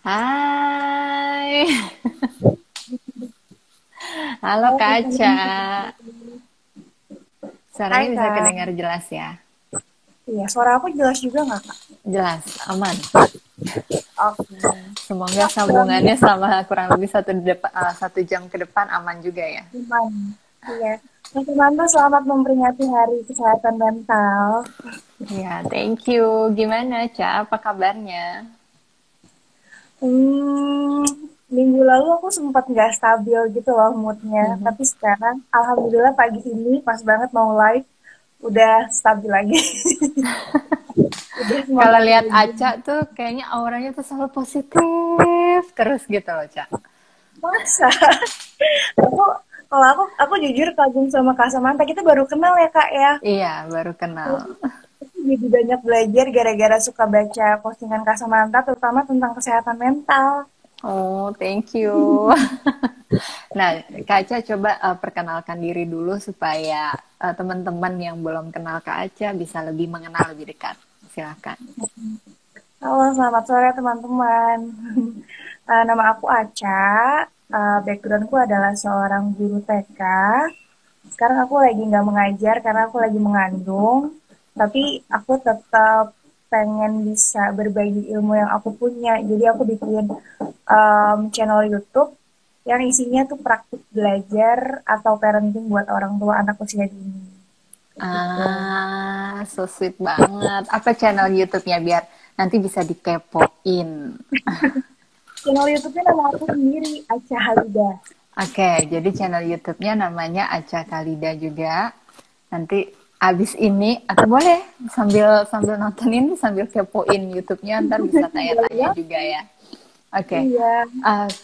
Hai, halo Halo, Kak Kaca. Fani. Suaranya Hai bisa Kak. kedengar jelas ya? Iya, suara aku jelas juga nggak Kak? Jelas, aman. Oke. Semoga Kak, sambungannya selama kurang lebih 1 jam ke depan aman juga ya. teman. Iya. Kak Samantha, selamat memperingati Hari Kesehatan Mental. Ya, thank you. Gimana, Ca? Apa kabarnya? Hmm, Minggu lalu aku sempat nggak stabil gitu loh moodnya. Mhm. Tapi sekarang, Alhamdulillah pagi ini pas banget mau live, udah stabil lagi. Udah Kalau semangat lihat lagi. Aca tuh kayaknya auranya tuh selalu positif terus gitu loh, Ca. Masa? Aku, kalau aku jujur kagum sama Kak Samantha. Kita baru kenal ya Kak ya. Iya, baru kenal. Aku jadi banyak belajar gara-gara suka baca postingan Kak Samantha, terutama tentang kesehatan mental. Oh, thank you. Nah, Kak Aca coba perkenalkan diri dulu supaya teman-teman yang belum kenal Kak Aca bisa lebih mengenal lebih dekat. Silakan. Halo, selamat sore teman-teman. Nama aku Aca. Backgroundku adalah seorang guru TK. Sekarang aku lagi nggak mengajar karena aku lagi mengandung. Tapi aku tetap pengen bisa berbagi ilmu yang aku punya. Jadi aku bikin channel YouTube yang isinya tuh praktik belajar atau parenting buat orang tua anak usia dini. Gitu. Ah, so sweet banget. Apa channel YouTube-nya biar nanti bisa dikepoin. Channel YouTube-nya nama aku sendiri, Aca Halida. Oke, jadi channel YouTube-nya namanya Aca Kalida juga. Nanti abis ini atau boleh sambil sambil nonton ini sambil kepoin YouTube-nya ntar bisa Boleh tanya-tanya banget. juga ya. Oke, Iya.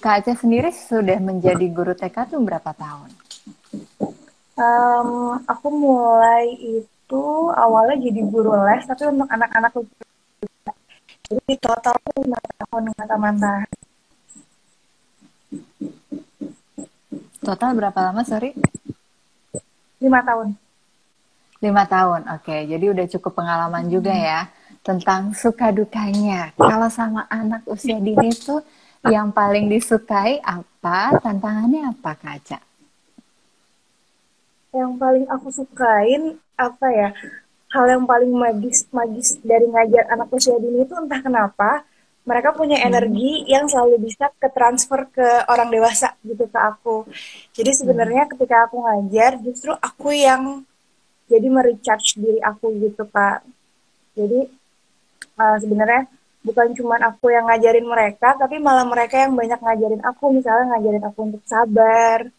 Kak Aca sendiri sudah menjadi guru TK tuh berapa tahun? Aku mulai itu awalnya jadi guru les, tapi untuk anak-anak jadi total tuh 5 tahun mata-mata. Total berapa lama, sorry? 5 tahun. 5 tahun, oke. Jadi udah cukup pengalaman juga ya tentang suka dukanya. Kalau sama anak usia dini tuh yang paling disukai apa? Tantangannya apa, Kak Aca? Yang paling aku sukain apa ya? Hal yang paling magis magis dari ngajar anak usia dini itu entah kenapa mereka punya Mhm, energi yang selalu bisa ke transfer ke orang dewasa gitu ke aku. Jadi mhm, sebenarnya ketika aku ngajar justru aku yang jadi merecharge diri aku gitu Kak. Jadi sebenarnya bukan cuma aku yang ngajarin mereka, tapi malah mereka yang banyak ngajarin aku. Misalnya ngajarin aku untuk sabar,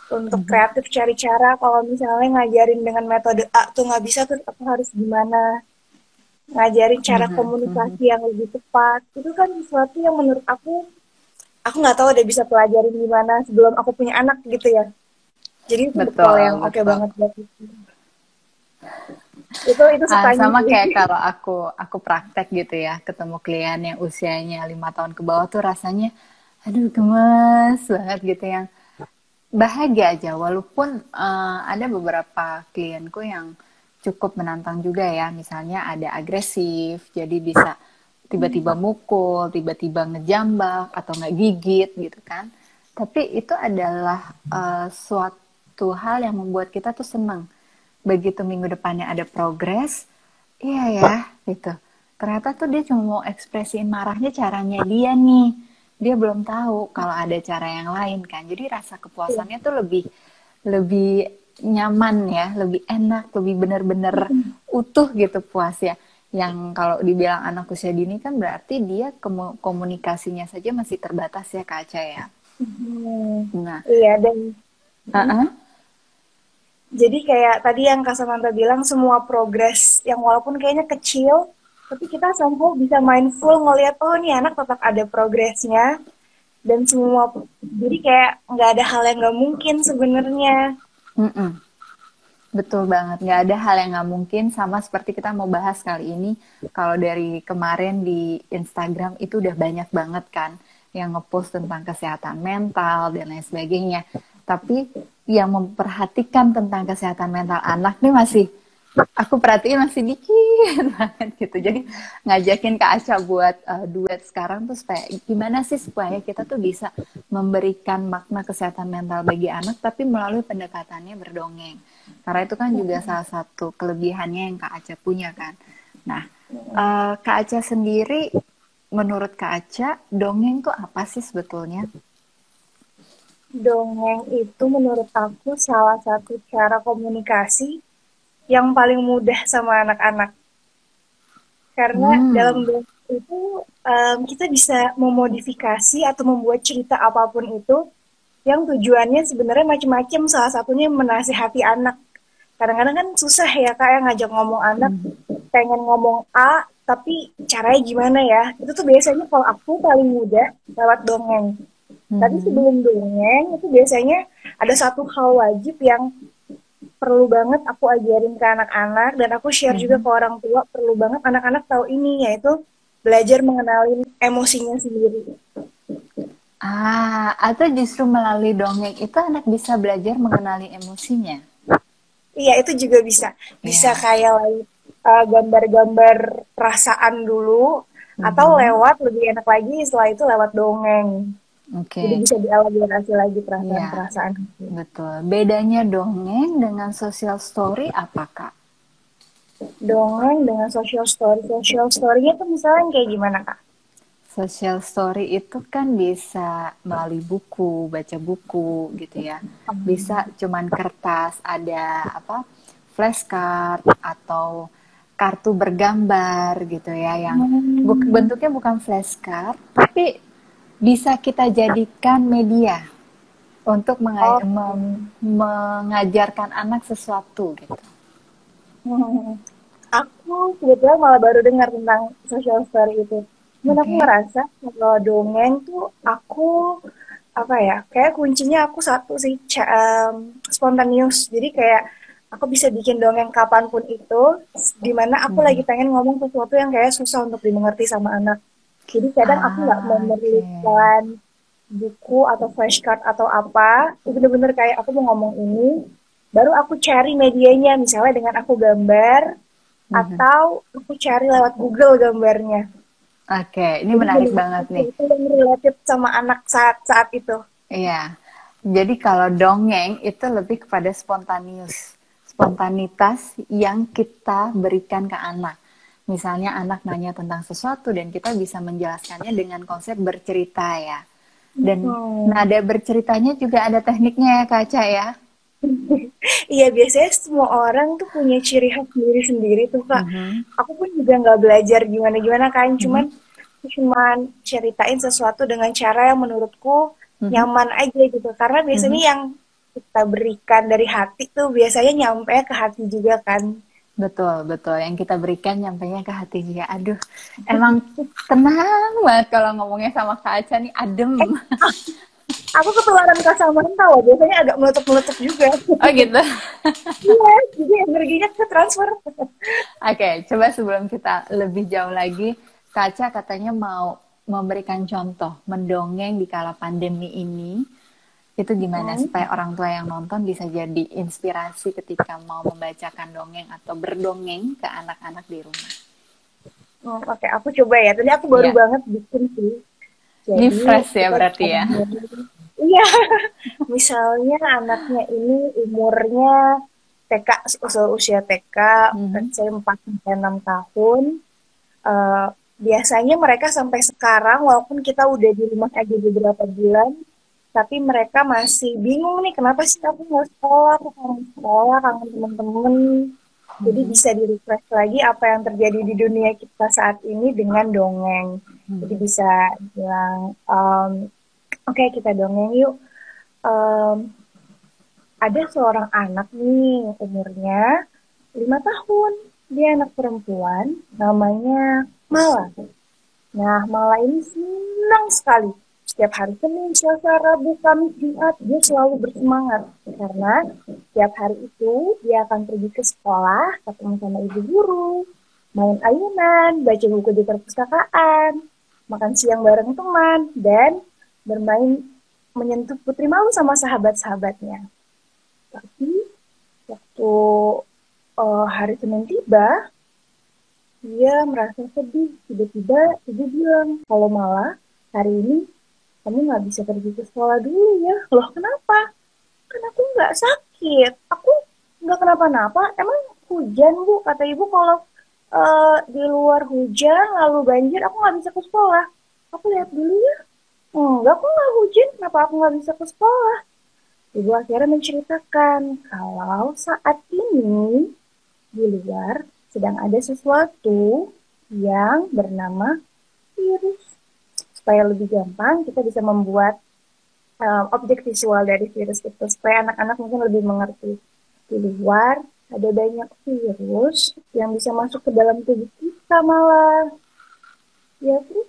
untuk mhm, kreatif cari cara. Kalau misalnya ngajarin dengan metode A tuh nggak bisa, terus aku harus gimana. Ngajarin cara mhm, mhm. komunikasi yang lebih tepat. Itu kan sesuatu yang menurut aku nggak tahu udah bisa pelajarin gimana sebelum aku punya anak gitu ya. Jadi itu bekal yang Betul, oke betul. banget buat itu. Itu sukanya Sama sih. kayak kalau aku praktek gitu ya, ketemu klien yang usianya 5 tahun ke bawah tuh rasanya, aduh gemes banget gitu yang bahagia aja walaupun ada beberapa klienku yang cukup menantang juga ya misalnya ada agresif jadi bisa tiba-tiba mukul tiba-tiba ngejambak atau nggak gigit gitu kan tapi itu adalah suatu hal yang membuat kita tuh senang begitu minggu depannya ada progres iya ya gitu ternyata tuh dia cuma mau ekspresiin marahnya caranya dia nih dia belum tahu kalau ada cara yang lain kan jadi rasa kepuasannya tuh lebih lebih nyaman ya lebih enak lebih bener-bener utuh gitu puas ya yang kalau dibilang anak usia dini kan berarti dia komunikasinya saja masih terbatas ya Kak Aca ya Hmm, nah iya dan uh-uh. jadi kayak tadi yang Kak Samantha bilang semua progres yang walaupun kayaknya kecil, tapi kita somehow bisa mindful ngelihat oh nih anak tetap ada progresnya dan semua jadi kayak nggak ada hal yang nggak mungkin sebenarnya. Mm-mm. Betul banget, nggak ada hal yang nggak mungkin sama seperti kita mau bahas kali ini. Kalau dari kemarin di Instagram itu udah banyak banget kan yang ngepost tentang kesehatan mental dan lain sebagainya. Tapi yang memperhatikan tentang kesehatan mental anak nih masih aku perhatiin masih dikit banget gitu. Jadi ngajakin Kak Aca buat duet sekarang tuh supaya gimana sih supaya kita tuh bisa memberikan makna kesehatan mental bagi anak tapi melalui pendekatannya berdongeng. Karena itu kan juga salah satu kelebihannya yang Kak Aca punya kan. Nah, Kak Aca sendiri menurut Kak Aca dongeng tuh apa sih sebetulnya? Dongeng itu menurut aku salah satu cara komunikasi yang paling mudah sama anak-anak. Karena dalam Hmm. dongeng itu kita bisa memodifikasi atau membuat cerita apapun itu yang tujuannya sebenarnya macam-macam. Salah satunya menasihati anak. Kadang-kadang kan susah ya kak yang ngajak ngomong anak, pengen ngomong A, tapi caranya gimana ya? Itu tuh biasanya kalau aku paling mudah lewat dongeng. Tapi Mhm. sebelum dongeng itu biasanya ada satu hal wajib yang perlu banget aku ajarin ke anak-anak dan aku share juga ke Mhm. orang tua perlu banget anak-anak tahu ini yaitu belajar mengenalin emosinya sendiri. Atau justru melalui dongeng itu anak bisa belajar mengenali emosinya. Iya itu juga bisa, bisa Ya. kayak gambar-gambar perasaan dulu atau Mhm. lewat lebih enak lagi setelah itu lewat dongeng. Jadi Oke. bisa dielaborasi lagi Iya, perasaan-perasaan itu. betul. Bedanya dongeng dengan social story apa, Kak? Dongeng dengan social story. Social story-nya tuh misalnya kayak gimana kak? Social story itu kan bisa melalui buku, baca buku gitu ya. Bisa cuman kertas, ada apa? Flashcard atau kartu bergambar gitu ya yang Hmm. bentuknya bukan flashcard tapi bisa kita jadikan media untuk Oke. mengajarkan anak sesuatu gitu. Hmm. Aku kebetulan malah baru dengar tentang social story itu. Cuman aku Oke. ngerasa kalau dongeng tuh aku apa ya? Kayak kuncinya aku satu sih, spontaneous. Jadi kayak aku bisa bikin dongeng kapanpun itu, dimana aku lagi Mhm. pengen ngomong sesuatu yang kayak susah untuk dimengerti sama anak. Jadi kadang aku nggak Oke. memerlukan buku atau flashcard atau apa, itu bener-bener kayak aku mau ngomong ini, baru aku cari medianya, misalnya dengan aku gambar, Mhm. atau aku cari lewat Google gambarnya. Oke, ini Jadi menarik bener-bener banget nih. sesuatu yang related sama anak saat-saat itu. Iya. Jadi kalau dongeng itu lebih kepada spontanius. Spontanitas yang kita berikan ke anak. Misalnya anak nanya tentang sesuatu dan kita bisa menjelaskannya dengan konsep bercerita ya. Dan Hmm. nada berceritanya juga ada tekniknya ya Kaca ya. Iya, biasanya semua orang tuh punya ciri khas sendiri-sendiri tuh, Kak. Mhm. Aku pun juga nggak belajar gimana-gimana kan, Mhm. cuman ceritain sesuatu dengan cara yang menurutku Mhm. nyaman aja gitu. Karena biasanya Mhm. yang kita berikan dari hati tuh biasanya nyampe ke hati juga kan. Betul, betul. Yang kita berikan nyampainya ke hati juga. Aduh, emang tenang banget kalau ngomongnya sama Kak Aca nih, adem. Eh, aku ketularan Kasamarinda loh, biasanya agak meletup-meletup juga. Oh gitu. Iya, jadi energinya ke transfer. Oke, coba sebelum kita lebih jauh lagi, Kaca katanya mau memberikan contoh mendongeng di kala pandemi ini. Itu gimana supaya orang tua yang nonton bisa jadi inspirasi ketika mau membacakan dongeng atau berdongeng ke anak-anak di rumah. Oke, aku coba ya. Tadi aku baru Ya, banget bikin sih. ini Jadi fresh ya kita berarti ya. iya, misalnya anaknya ini umurnya TK, usia TK, Mhm. let's say 4 sampai 6 tahun. Eh, biasanya mereka sampai sekarang, walaupun kita udah di rumah aja beberapa bulan, tapi mereka masih bingung nih, kenapa sih aku nggak sekolah, aku kangen sekolah, kangen temen-temen. Jadi Mhm. bisa di-refresh lagi apa yang terjadi di dunia kita saat ini dengan dongeng. Jadi Mhm. bisa bilang, oke kita dongeng yuk. Em, ada seorang anak nih umurnya 5 tahun. Dia anak perempuan, namanya Mala. Nah, Mala ini senang sekali. Setiap hari Senin, Selasa, Rabu, Kamis, Jumat, dia selalu bersemangat. Karena setiap hari itu dia akan pergi ke sekolah, ketemu sama ibu guru, main ayunan, baca buku di perpustakaan, makan siang bareng teman, dan bermain menyentuh putri malu sama sahabat-sahabatnya. Tapi waktu hari Senin tiba, dia merasa sedih. Tiba-tiba ibu bilang, kalau malah hari ini kamu nggak bisa pergi ke sekolah dulu ya. Loh kenapa? Kan aku nggak sakit. Aku nggak kenapa-napa. Emang hujan bu? Kata ibu kalau di luar hujan lalu banjir aku nggak bisa ke sekolah. Aku lihat dulu ya. Enggak, aku nggak hujan. Kenapa aku nggak bisa ke sekolah? Ibu akhirnya menceritakan kalau saat ini di luar sedang ada sesuatu yang bernama virus. Supaya lebih gampang, kita bisa membuat objek visual dari virus itu. Supaya anak-anak mungkin lebih mengerti. Di luar ada banyak virus yang bisa masuk ke dalam tubuh kita malah. Ya terus,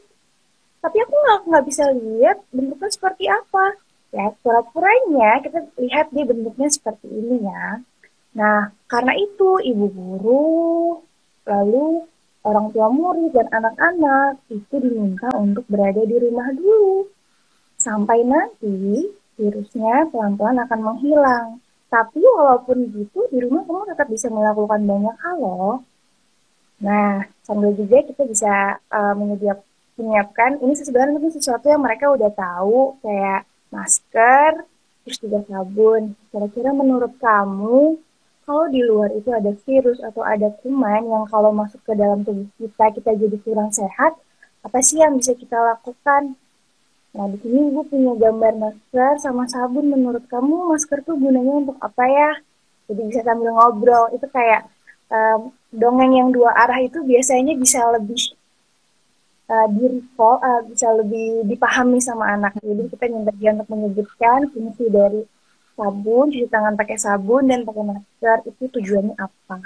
tapi aku nggak bisa lihat bentuknya seperti apa. Ya, pura-puranya kita lihat dia bentuknya seperti ini ya. Nah, karena itu ibu guru, lalu orang tua murid dan anak-anak itu diminta untuk berada di rumah dulu. Sampai nanti virusnya pelan-pelan akan menghilang. Tapi walaupun gitu, di rumah kamu tetap bisa melakukan banyak hal loh. Nah, sambil juga kita bisa menyiapkan, ini sebenarnya mungkin sesuatu yang mereka udah tahu, kayak masker, terus juga sabun. Kira-kira menurut kamu, kalau di luar itu ada virus atau ada kuman yang kalau masuk ke dalam tubuh kita, kita jadi kurang sehat, apa sih yang bisa kita lakukan? Nah, di sini Ibu punya gambar masker sama sabun. Menurut kamu masker tuh gunanya untuk apa ya? Jadi bisa sambil ngobrol. Itu kayak dongeng yang dua arah itu biasanya bisa lebih bisa lebih dipahami sama anak. Jadi kita minta dia untuk menyebutkan fungsi dari sabun, cuci tangan pakai sabun dan pakai masker itu tujuannya apa.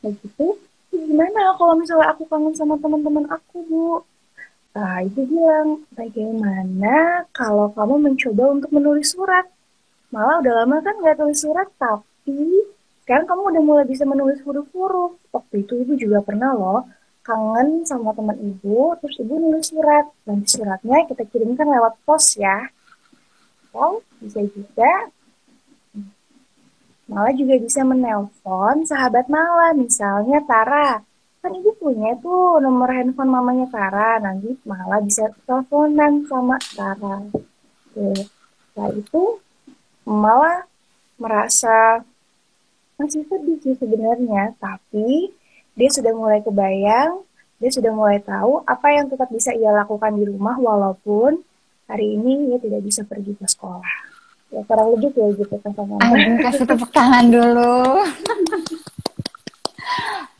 Begitu. Gimana kalau misalnya aku kangen sama teman-teman aku, Bu? Nah, itu bilang, bagaimana kalau kamu mencoba untuk menulis surat? Malah udah lama kan nggak tulis surat, tapi sekarang kamu udah mulai bisa menulis huruf-huruf. Waktu itu ibu juga pernah loh kangen sama teman ibu, terus ibu nulis surat. Nanti suratnya kita kirimkan lewat pos ya. Atau bisa juga, malah juga bisa menelpon sahabat Mala, misalnya Tara. Kan ibu punya tuh nomor handphone mamanya Tara, nanti malah bisa teleponan sama Tara. Oke. Setelah itu malah merasa masih sedih sih sebenarnya, tapi dia sudah mulai kebayang, dia sudah mulai tahu apa yang tetap bisa ia lakukan di rumah walaupun hari ini dia tidak bisa pergi ke sekolah. Ya kurang lebih kayak gitu kan sama. Aduh, kasih tepuk tangan dulu.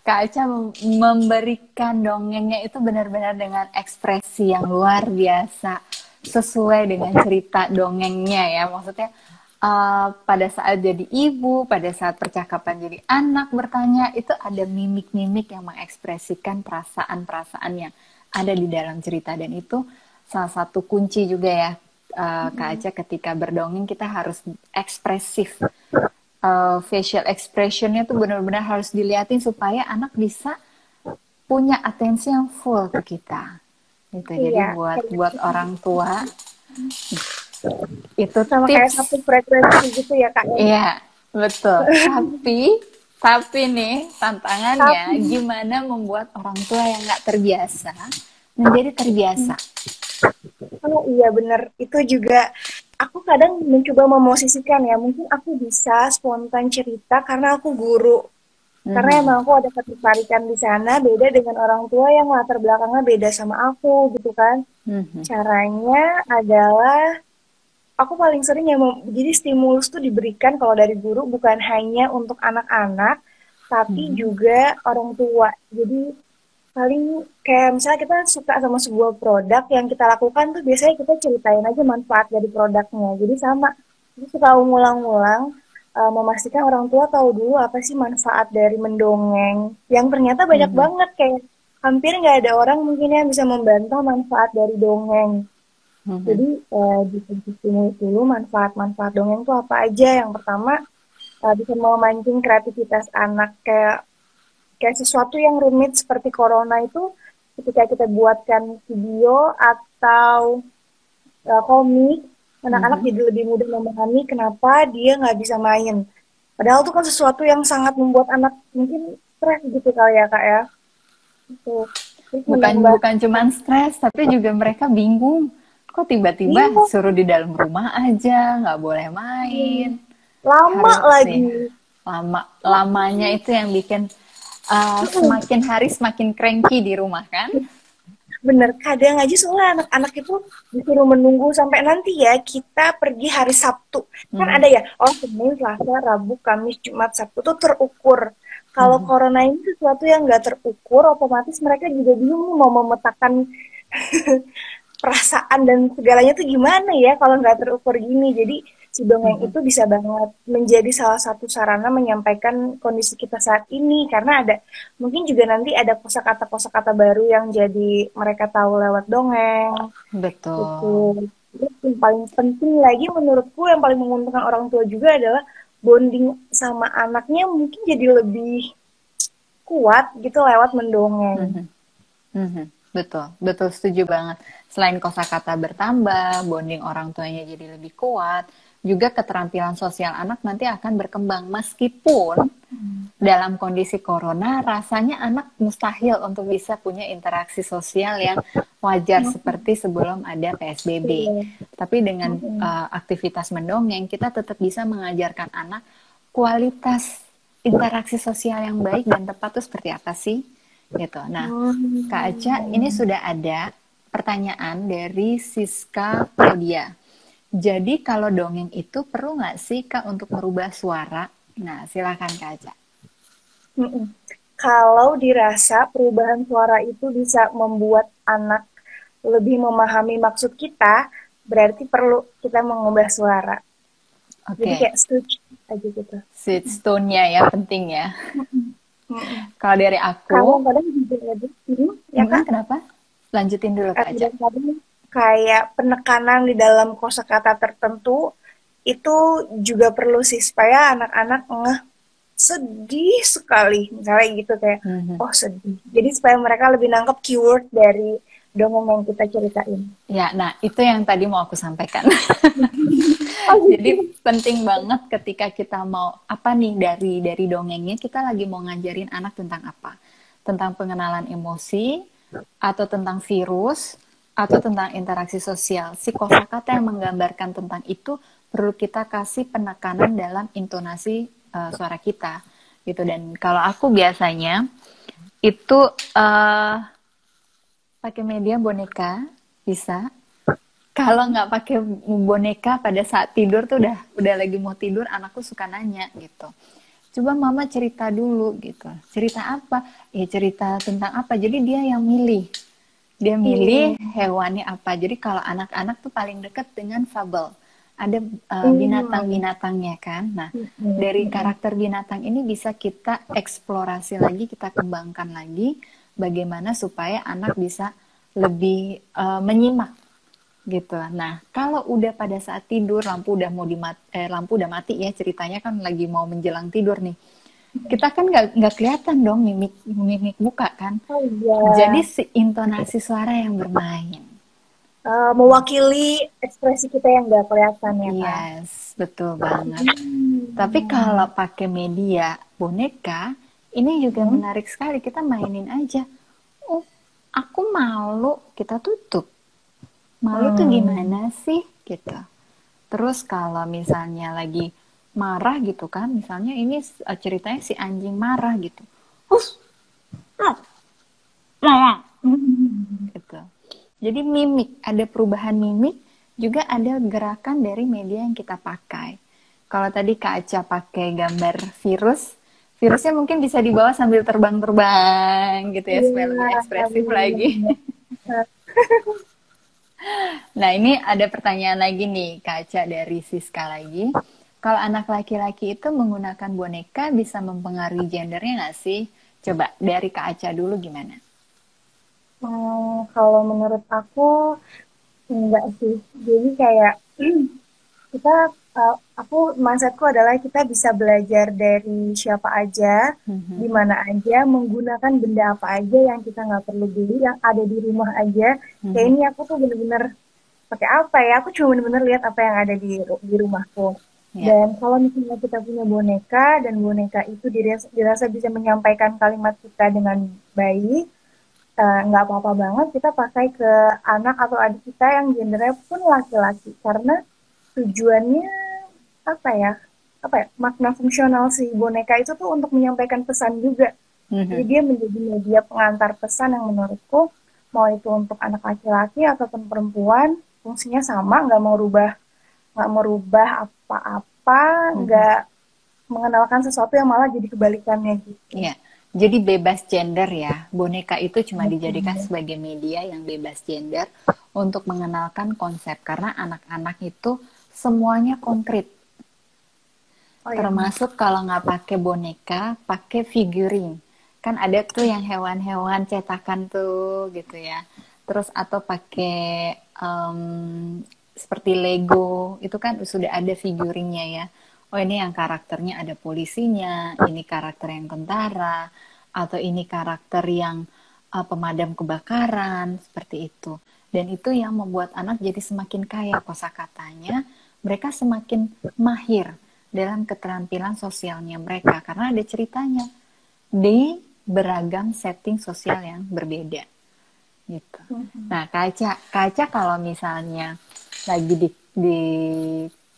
Kak Aca memberikan dongengnya itu benar-benar dengan ekspresi yang luar biasa, sesuai dengan cerita dongengnya ya. Maksudnya pada saat jadi ibu, pada saat percakapan jadi anak bertanya, itu ada mimik-mimik yang mengekspresikan perasaan-perasaan yang ada di dalam cerita. Dan itu salah satu kunci juga ya, Kak Aca, ketika berdongeng kita harus ekspresif. Facial expressionnya tuh benar-benar harus dilihatin supaya anak bisa punya atensi yang full ke kita gitu. Jadi Iya, buat orang tua itu sama kayak tips. satu frekuensi gitu ya Kak. Iya, betul. Tapi nih tantangannya Tapi, gimana membuat orang tua yang nggak terbiasa menjadi terbiasa. oh iya bener, itu juga aku kadang mencoba memosisikan ya, mungkin aku bisa spontan cerita karena aku guru. Karena emang aku ada ketertarikan di sana, beda dengan orang tua yang latar belakangnya beda sama aku gitu kan. Caranya adalah aku paling sering ya, jadi stimulus tuh diberikan kalau dari guru bukan hanya untuk anak-anak, tapi juga orang tua. Jadi paling kayak misalnya kita suka sama sebuah produk yang kita lakukan tuh biasanya kita ceritain aja manfaat dari produknya. Jadi sama, kita suka ulang-ulang memastikan orang tua tahu dulu apa sih manfaat dari mendongeng. Yang ternyata banyak banget, kayak hampir nggak ada orang mungkin yang bisa membantah manfaat dari dongeng. Mhm. Jadi diskusi dulu manfaat-manfaat dongeng itu apa aja. Yang pertama bisa memancing kreativitas anak kayak kayak sesuatu yang rumit seperti corona itu ketika kita buatkan video atau komik, anak-anak Mhm. jadi lebih mudah memahami kenapa dia nggak bisa main. Padahal itu kan sesuatu yang sangat membuat anak mungkin stres gitu kali ya kak ya. Itu terus Bukan menambah bukan cuman stres, tapi juga mereka bingung. Kok tiba-tiba iya, suruh di dalam rumah aja, nggak boleh main. lama Harus nih lagi. lamanya itu yang bikin semakin hari semakin cranky di rumah kan? Bener, kadang aja soalnya anak-anak itu disuruh menunggu sampai nanti ya kita pergi hari Sabtu. Kan Mhm. ada ya, oh Senin, Selasa, Rabu, Kamis, Jumat, Sabtu tuh terukur. Kalau Mhm. corona ini sesuatu yang nggak terukur, otomatis mereka juga bingung nih mau memetakan perasaan dan segalanya tuh gimana ya kalau nggak terukur gini. Jadi si dongeng Mhm. itu bisa banget menjadi salah satu sarana menyampaikan kondisi kita saat ini karena ada mungkin juga nanti ada kosakata-kosakata baru yang jadi mereka tahu lewat dongeng gitu. Betul. Terus yang paling penting lagi menurutku yang paling menguntungkan orang tua juga adalah bonding sama anaknya mungkin jadi lebih kuat gitu lewat mendongeng. Mhm. Mhm. Betul, betul setuju banget. Selain kosakata bertambah, bonding orang tuanya jadi lebih kuat, juga keterampilan sosial anak nanti akan berkembang meskipun dalam kondisi corona rasanya anak mustahil untuk bisa punya interaksi sosial yang wajar seperti sebelum ada PSBB. Tapi dengan aktivitas mendongeng kita tetap bisa mengajarkan anak kualitas interaksi sosial yang baik dan tepat itu seperti apa sih? Gitu. Nah, Kak Aca, ini sudah ada pertanyaan dari Siska Claudia. Jadi kalau dongeng itu perlu nggak sih Kak untuk merubah suara? Nah, silakan Kak Aca. Mm-mm. Kalau dirasa perubahan suara itu bisa membuat anak lebih memahami maksud kita, berarti perlu kita mengubah suara. Jadi Oke, kayak setuju aja gitu. switch tone-nya ya penting ya. Mm-mm. Kalau dari aku, Kadang-kadang juga ada, ya kak, kenapa? Lanjutin dulu Kak Aca. kadang-kadang kayak penekanan di dalam kosakata tertentu itu juga perlu sih supaya anak-anak sedih sekali misalnya gitu kayak Mhm. oh sedih jadi supaya mereka lebih nangkep keyword dari dongeng yang kita ceritain. Ya, nah itu yang tadi mau aku sampaikan. Oh Jadi gitu. penting banget ketika kita mau apa nih dari dongengnya kita lagi mau ngajarin anak tentang apa? Tentang pengenalan emosi atau tentang virus atau tentang interaksi sosial. Si kosakata yang menggambarkan tentang itu perlu kita kasih penekanan dalam intonasi suara kita gitu. Dan kalau aku biasanya itu uh, pakai media boneka bisa. Kalau nggak pakai boneka pada saat tidur tuh udah lagi mau tidur anakku suka nanya gitu. Coba mama cerita dulu gitu. Cerita apa? Ya cerita tentang apa. Jadi dia yang milih. Dia milih Hmm. hewannya apa. Jadi kalau anak-anak tuh paling dekat dengan fabel. Ada Hmm. binatang-binatangnya kan. Nah, Hmm. dari Hmm. karakter binatang ini bisa kita eksplorasi lagi, kita kembangkan lagi bagaimana supaya anak bisa lebih menyimak gitu. Nah, kalau udah pada saat tidur lampu udah mati ya ceritanya kan lagi mau menjelang tidur nih. Kita kan nggak kelihatan dong mimik mimik muka kan. Oh iya. Jadi si intonasi suara yang bermain. Mewakili ekspresi kita yang nggak kelihatan ya kak. Yes, betul banget. Tapi Hmm. kalau pakai media boneka, ini juga Hmm. menarik sekali. Kita mainin aja. Oh, aku malu. Kita tutup. Malu tuh Hmm. gimana sih? Gitu. Terus kalau misalnya lagi marah gitu kan, misalnya ini ceritanya si anjing marah gitu. Hus, Hmm. gitu. Jadi mimik, ada perubahan mimik, juga ada gerakan dari media yang kita pakai. Kalau tadi Kak Aca pakai gambar virus, virusnya mungkin bisa dibawa sambil terbang-terbang gitu ya, supaya lebih Iya, ekspresif lagi. benar-benar. Nah, ini ada pertanyaan lagi nih, Kak Aca dari Siska lagi. Kalau anak laki-laki itu menggunakan boneka bisa mempengaruhi gendernya nggak sih? Coba dari Kak Aca dulu gimana? Kalau menurut aku Enggak sih. Jadi kayak kita, aku mindsetku adalah kita bisa belajar dari siapa aja, di Mhm, mana aja, menggunakan benda apa aja yang kita nggak perlu beli, yang ada di rumah aja. Kayak mhm. ini aku tuh bener-bener pakai apa ya? Aku cuma bener-bener lihat apa yang ada di rumahku. Ya, Dan kalau misalnya kita punya boneka dan boneka itu dirasa bisa menyampaikan kalimat kita dengan baik, nggak apa-apa banget kita pakai ke anak atau adik kita yang gendernya pun laki-laki karena tujuannya apa ya makna fungsional si boneka itu tuh untuk menyampaikan pesan juga, jadi mhm. dia menjadi media pengantar pesan yang menurutku mau itu untuk anak laki-laki ataupun perempuan fungsinya sama, nggak merubah apa-apa, Mhm. nggak mengenalkan sesuatu yang malah jadi kebalikannya gitu. Iya, jadi bebas gender ya. Boneka itu cuma dijadikan sebagai media yang bebas gender untuk mengenalkan konsep. Karena anak-anak itu semuanya konkret. Oh ya benar. Termasuk kalau nggak pakai boneka, pakai figuring. Kan ada tuh yang hewan-hewan cetakan tuh gitu ya. Terus atau pakai em, seperti Lego, itu kan sudah ada figuringnya ya. Oh ini yang karakternya ada polisinya, ini karakter yang tentara, atau ini karakter yang pemadam kebakaran, seperti itu. Dan itu yang membuat anak jadi semakin kaya kosakatanya, mereka semakin mahir dalam keterampilan sosialnya mereka karena ada ceritanya di beragam setting sosial yang berbeda gitu. Mhm. Nah, kaca kalau misalnya lagi di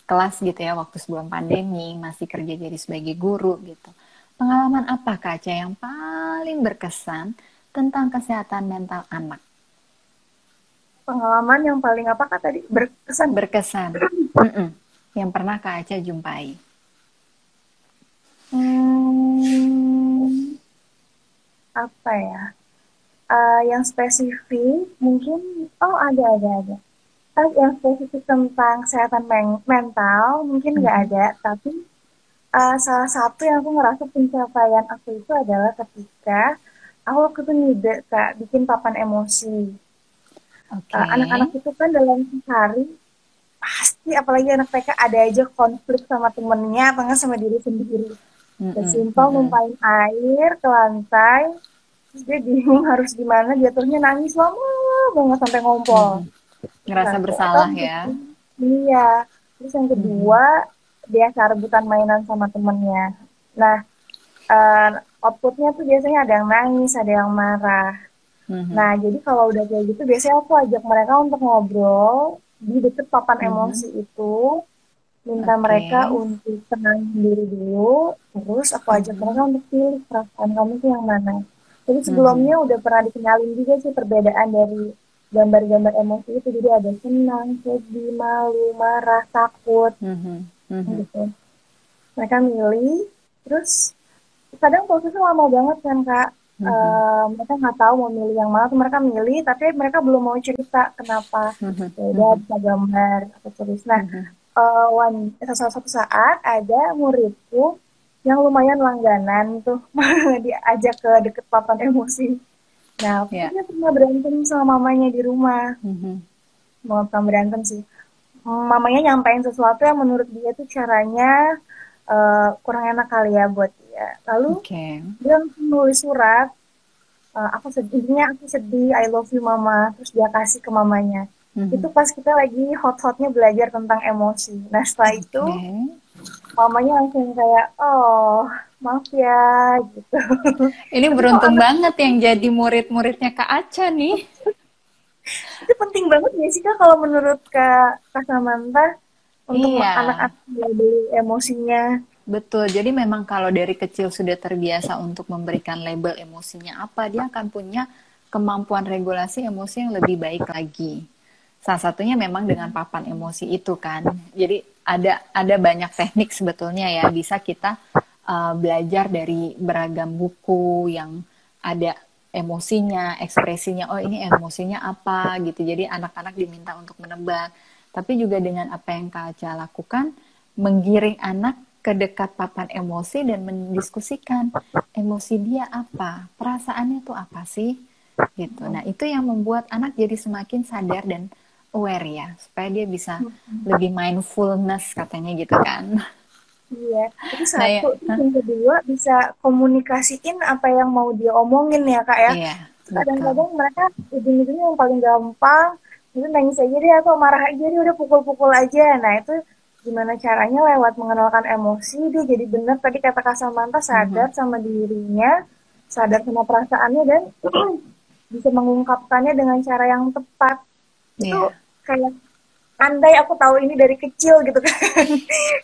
kelas gitu ya waktu sebelum pandemi masih kerja jadi sebagai guru gitu. Pengalaman apa Kaca yang paling berkesan tentang kesehatan mental anak? Pengalaman yang paling apa kak tadi berkesan. Berkesan. Mm-mm. Yang pernah Kaca jumpai. Hmm, apa ya? Yang spesifik mungkin, oh ada. Yang spesifik tentang kesehatan mental mungkin nggak Mhm. ada, tapi salah satu yang aku ngerasa pencapaian aku itu adalah ketika aku waktu itu ngide kak bikin papan emosi. Oke. Anak-anak itu kan dalam sehari pasti apalagi anak TK ada aja konflik sama temennya atau nggak sama diri sendiri. Mm-mm. Sesimpel Mm-mm. numpain air ke lantai, terus dia bingung harus gimana, jatuhnya nangis lama banget sampai ngompol. Mhm. Itu Ngerasa satu. Atau bersalah ya. mungkin, iya. Terus yang Mhm. kedua, biasa rebutan mainan sama temennya. Nah, eh, outputnya tuh biasanya ada yang nangis, ada yang marah. Mhm. Nah, jadi kalau udah kayak gitu, biasanya aku ajak mereka untuk ngobrol di deket papan Mhm. emosi itu, minta Oke. mereka untuk tenang diri dulu, terus aku ajak mereka Mhm. untuk pilih perasaan kamu tuh yang mana. Jadi sebelumnya Mhm. udah pernah dikenalin juga sih perbedaan dari gambar-gambar emosi itu, jadi ada senang, sedih, malu, marah, takut, Mhm. Mhm. gitu. Mereka milih, terus kadang prosesnya lama banget kan kak. Mhm. Mereka nggak tahu mau milih yang mana, tuh mereka milih, tapi mereka belum mau cerita kenapa. Mhm. Ya udah Mhm. bisa gambar atau tulis. Nah, Mhm. suatu saat ada muridku yang lumayan langganan tuh diajak ke deket papan emosi. Nah, waktu itu Ya. dia pernah berantem sama mamanya di rumah. Mhm. Mau bukan berantem sih. Mamanya nyampein sesuatu yang menurut dia tuh caranya kurang enak kali ya buat dia. Lalu Oke. dia langsung nulis surat, aku sedihnya, aku sedih, I love you mama, terus dia kasih ke mamanya. Itu Mhm. pas kita lagi hot-hotnya belajar tentang emosi. Nah setelah itu Oke. mamanya langsung kayak, oh maaf ya gitu. Ini Tapi kalau beruntung anak banget yang jadi murid-muridnya Kak Aca nih. itu penting banget ya sih kak kalau menurut kak Samantha untuk Iya, anak-anak beli emosinya. betul. Jadi memang kalau dari kecil sudah terbiasa untuk memberikan label emosinya apa, dia akan punya kemampuan regulasi emosi yang lebih baik lagi. Salah satunya memang dengan papan emosi itu kan. Jadi ada banyak teknik sebetulnya ya bisa kita belajar dari beragam buku yang ada emosinya, ekspresinya. Oh ini emosinya apa gitu. Jadi anak-anak diminta untuk menebak. Tapi juga dengan apa yang Kak Aca lakukan, menggiring anak ke dekat papan emosi dan mendiskusikan emosi dia apa, perasaannya tuh apa sih gitu. Nah itu yang membuat anak jadi semakin sadar dan aware ya, supaya dia bisa Mm-mm. lebih mindfulness katanya gitu kan. Iya, itu Nah satu. ya, Terus yang kedua bisa komunikasiin apa yang mau dia omongin ya kak ya. iya betul. Kadang-kadang mereka ujung-ujungnya yang paling gampang itu nangis aja deh atau marah aja deh udah pukul-pukul aja. Nah itu gimana caranya lewat mengenalkan emosi dia jadi benar tadi kata Kak Samantha Mhm. sadar sama dirinya, sadar sama perasaannya dan bisa mengungkapkannya dengan cara yang tepat. Itu Iya. kayak andai aku tahu ini dari kecil gitu kan.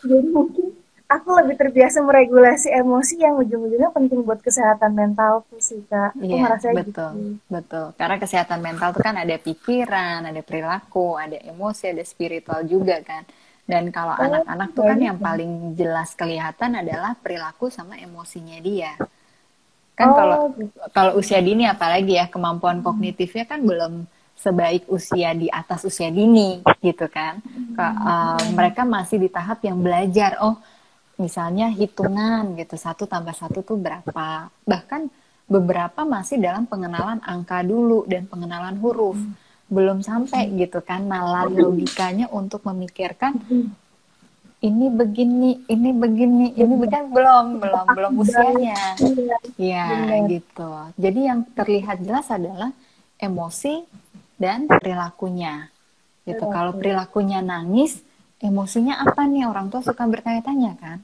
Jadi mungkin aku lebih terbiasa meregulasi emosi yang ujung-ujungnya penting buat kesehatan mentalku sih kak. Aku Iya, ngerasa betul, gitu. betul. Karena kesehatan mental itu kan ada pikiran, ada perilaku, ada emosi, ada spiritual juga kan. Dan kalau Oh, anak-anak tuh kan banyak yang ya. paling jelas kelihatan adalah perilaku sama emosinya dia. Kan kalau Oh, gitu. kalau usia dini apalagi ya kemampuan kognitifnya kan belum sebaik usia di atas usia dini gitu kan. Mereka masih di tahap yang belajar. Oh, misalnya hitungan gitu, satu tambah satu tuh berapa. Bahkan beberapa masih dalam pengenalan angka dulu dan pengenalan huruf. Belum sampai gitu kan nalar logikanya untuk memikirkan ini begini, ini Benar. kan belum Banget. usianya. Iya, Ya, benar. gitu. Jadi yang terlihat jelas adalah emosi dan perilakunya. Gitu. Kalau Perilaku. perilakunya nangis, emosinya apa nih? Orang tua suka bertanya-tanya kan.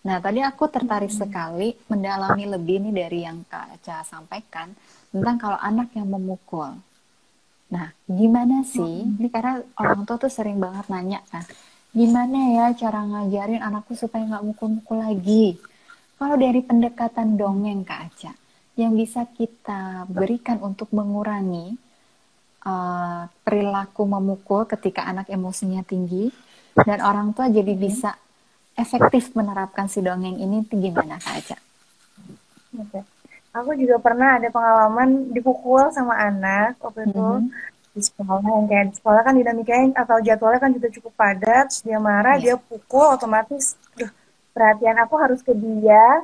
Nah, tadi aku tertarik sekali mendalami lebih nih dari yang Kak Aca sampaikan tentang kalau anak yang memukul. Nah, gimana sih? Ini karena orang tua tuh sering banget nanya kan, gimana ya cara ngajarin anakku supaya nggak mukul-mukul lagi? Kalau dari pendekatan dongeng Kak Aca, yang bisa kita berikan untuk mengurangi perilaku memukul ketika anak emosinya tinggi dan orang tua jadi bisa efektif menerapkan si dongeng ini itu gimana Kak Aca? Oke. Aku juga pernah ada pengalaman dipukul sama anak waktu itu Mhm. di sekolah yang kayak di sekolah kan dinamikanya atau jadwalnya kan juga cukup padat, terus dia marah, Ya. dia pukul otomatis, duh, perhatian aku harus ke dia,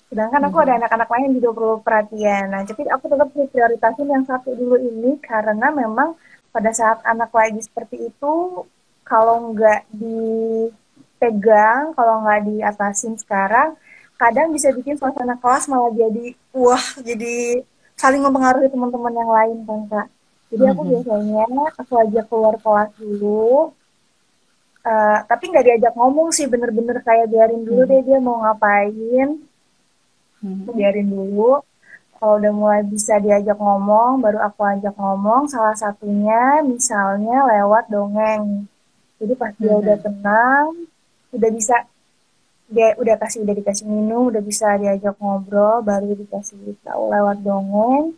sedangkan aku ada Mhm. anak-anak lain yang juga perlu perhatian. Nah, jadi aku tetap prioritasin yang satu dulu ini karena memang pada saat anak lagi seperti itu, kalau nggak dipegang, kalau nggak diatasin sekarang, kadang bisa bikin suasana kelas malah jadi, wah, jadi saling mempengaruhi teman-teman yang lain kan, Kak. Jadi aku Mhm. biasanya, aku ajak keluar kelas dulu, tapi nggak diajak ngomong sih, bener-bener kayak biarin dulu Mhm. deh dia mau ngapain, Mhm. biarin dulu. Kalau udah mulai bisa diajak ngomong, baru aku ajak ngomong. Salah satunya misalnya lewat dongeng. Jadi pas dia udah Mhm. tenang, udah bisa dia udah dikasih minum, udah bisa diajak ngobrol, baru dikasih tahu lewat dongeng.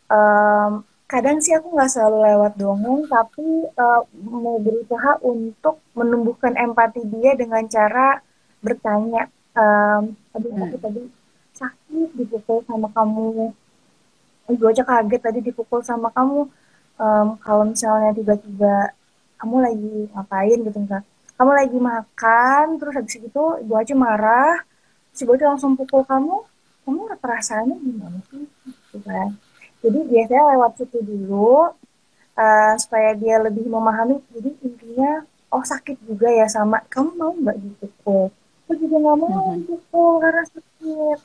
Em, Kadang sih aku nggak selalu lewat dongeng, tapi mau berusaha untuk menumbuhkan empati dia dengan cara bertanya. Aduh, aku Mhm. tadi sakit dipukul sama kamu. Gue aja kaget tadi dipukul sama kamu. Kalau misalnya tiba-tiba kamu lagi ngapain gitu misalnya. Kamu lagi makan, terus habis itu ibu aja marah, si bocah langsung pukul kamu, kamu perasaannya gimana sih? Gitu kan. Jadi biasanya lewat situ dulu, supaya dia lebih memahami. Jadi intinya, oh sakit juga ya sama, kamu mau nggak dipukul? Aku juga nggak mau Mhm. dipukul karena sakit.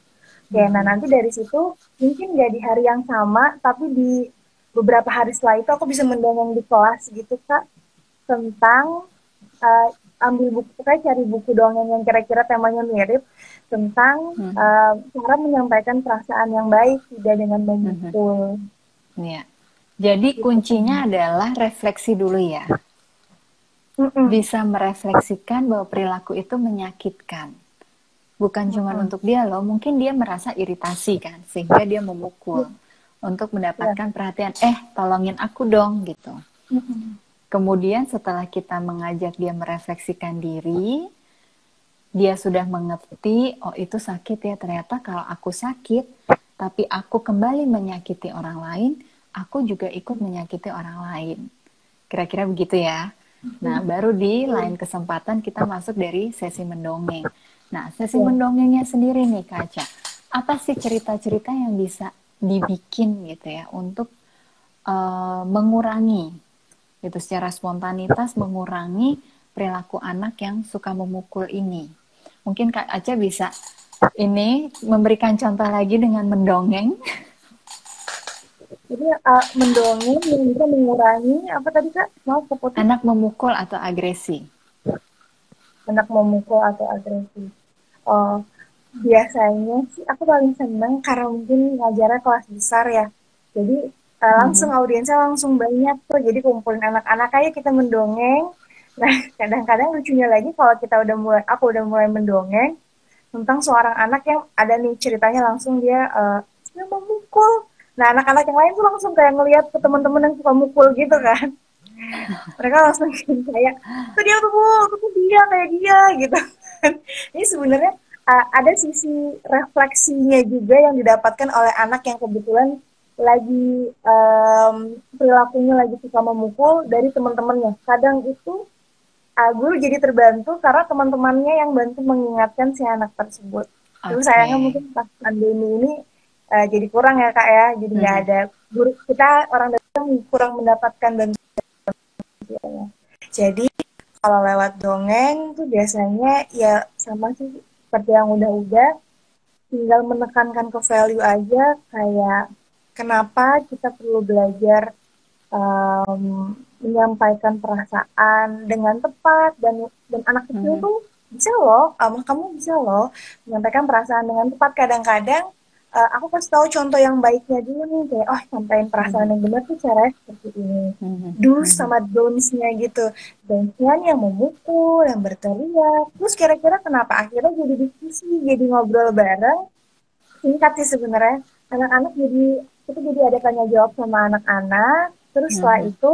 Oke, nah Mhm. nanti dari situ mungkin nggak di hari yang sama, tapi di beberapa hari setelah itu aku bisa mendongeng di kelas gitu kak tentang uh, ambil buku kayak cari buku dongeng yang kira-kira temanya mirip tentang Mhm. cara menyampaikan perasaan yang baik tidak dengan Mhm. memukul Ya. Jadi gitu kan. kuncinya adalah refleksi dulu ya. Mm-mm, Bisa merefleksikan bahwa perilaku itu menyakitkan. Bukan cuma mm-mm. untuk dia loh, mungkin dia merasa iritasi kan, sehingga dia memukul untuk Ya, mendapatkan perhatian. Tolongin aku dong gitu. mm-mm. Kemudian setelah kita mengajak dia merefleksikan diri, dia sudah mengerti, oh itu sakit ya ternyata kalau aku sakit, tapi aku kembali menyakiti orang lain, aku juga ikut menyakiti orang lain. Kira-kira begitu ya. Nah, baru di lain kesempatan kita masuk dari sesi mendongeng. Nah, sesi Ya. mendongengnya sendiri nih Kaca, apa sih cerita-cerita yang bisa dibikin gitu ya untuk mengurangi Itu secara spontanitas mengurangi perilaku anak yang suka memukul ini. Mungkin Kak Aca bisa ini memberikan contoh lagi dengan mendongeng. Jadi mendongeng yang bisa mengurangi apa tadi Kak? Mau kepotong? Anak memukul atau agresi. Anak memukul atau agresi. Oh, biasanya sih aku paling seneng karena mungkin ngajarnya kelas besar ya. Jadi langsung Mhm. audiensnya langsung banyak tuh. Jadi kumpulin anak-anak aja kita mendongeng. Nah, kadang-kadang lucunya lagi kalau aku udah mulai mendongeng tentang seorang anak yang ada nih ceritanya langsung dia memukul. Nah, anak-anak yang lain tuh langsung kayak ngelihat ke teman-teman yang suka mukul gitu kan. Mereka langsung kayak, tuh dia tuh bu, tuh dia kayak dia gitu. Ini sebenarnya ada sisi refleksinya juga yang didapatkan oleh anak yang kebetulan lagi perilakunya lagi suka memukul dari teman-temannya. Kadang itu guru jadi terbantu karena teman-temannya yang bantu mengingatkan si anak tersebut. Tapi Oke. sayangnya mungkin pas pandemi ini jadi kurang ya kak ya, jadi nggak Mhm. ada guru kita orang datang kurang mendapatkan bantuan. Jadi kalau lewat dongeng tuh biasanya ya sama sih seperti yang udah-udah, tinggal menekankan ke value aja kayak kenapa kita perlu belajar menyampaikan perasaan dengan tepat dan anak kecil Mhm. tuh bisa loh, kamu bisa loh menyampaikan perasaan dengan tepat. Kadang-kadang aku kasih tahu contoh yang baiknya dulu nih kayak oh sampaikan perasaan Mhm. yang benar tuh caranya seperti ini. Mhm. Do's Mhm. sama don'ts-nya gitu. Don'ts-nya yang memukul, yang berteriak. Terus kira-kira kenapa akhirnya jadi diskusi, jadi ngobrol bareng. Singkat sih sebenarnya. Anak-anak jadi ada tanya jawab sama anak-anak. Terus setelah Mhm. itu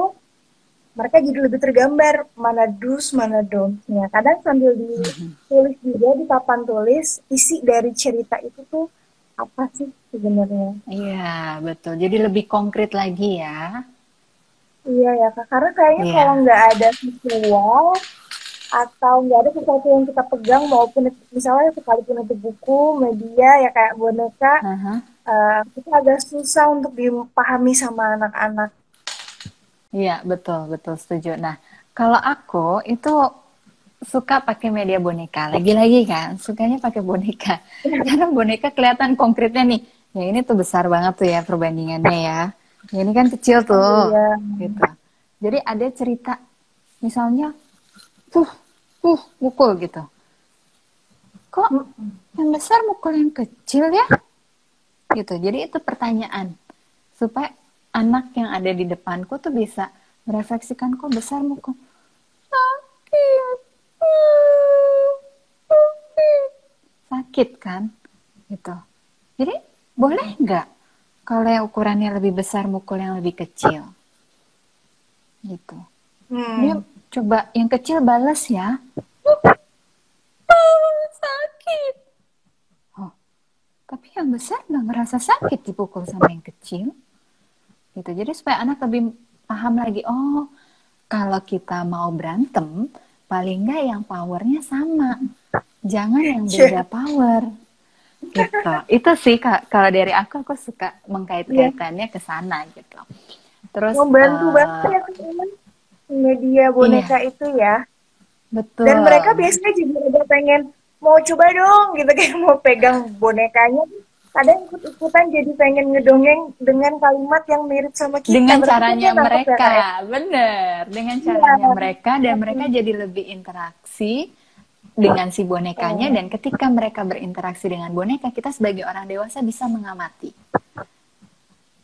mereka jadi lebih tergambar mana dus mana don'ts-nya. Kadang sambil ditulis juga di papan tulis isi dari cerita itu tuh apa sih sebenarnya. Iya, betul. Jadi lebih konkret lagi ya. Iya ya kak, karena kayaknya kalau Iya. nggak ada visual atau nggak ada sesuatu yang kita pegang maupun misalnya sekalipun itu buku, media ya kayak boneka, Aha. itu agak susah untuk dipahami sama anak-anak. Iya, betul, betul setuju. Nah, kalau aku itu suka pakai media boneka. Lagi-lagi kan, sukanya pakai boneka. Karena boneka kelihatan konkretnya nih. Ya ini tuh besar banget tuh ya perbandingannya ya. Ya ini kan kecil Oh tuh, iya. gitu. Jadi ada cerita, misalnya, tuh, mukul gitu. Kok yang besar mukul yang kecil ya? Gitu. Jadi itu pertanyaan supaya anak yang ada di depanku tuh bisa merefleksikan kok besar mukul sakit, sakit kan gitu. Jadi boleh nggak kalau yang ukurannya lebih besar mukul yang lebih kecil gitu. Dia Hmm. coba yang kecil balas ya, sakit. Oh, tapi yang besar nggak ngerasa sakit dipukul sama yang kecil gitu. Jadi supaya anak lebih paham lagi, oh kalau kita mau berantem paling nggak yang powernya sama, jangan yang beda power gitu. Itu sih kalau dari aku suka Iya, mengkait-kaitannya ke sana gitu. Terus membantu banget ya teman media iya boneka itu ya. Dan mereka betul. biasanya juga ada pengen mau coba dong gitu kayak mau pegang bonekanya. Kadang ikut-ikutan jadi pengen ngedongeng dengan kalimat yang mirip sama kita. Dengan Berarti kan dia caranya nangkep ya kak ya? mereka, bener. Dengan Iya. caranya mereka dan mereka jadi lebih interaksi dengan si bonekanya Oh. dan ketika mereka berinteraksi dengan boneka, kita sebagai orang dewasa bisa mengamati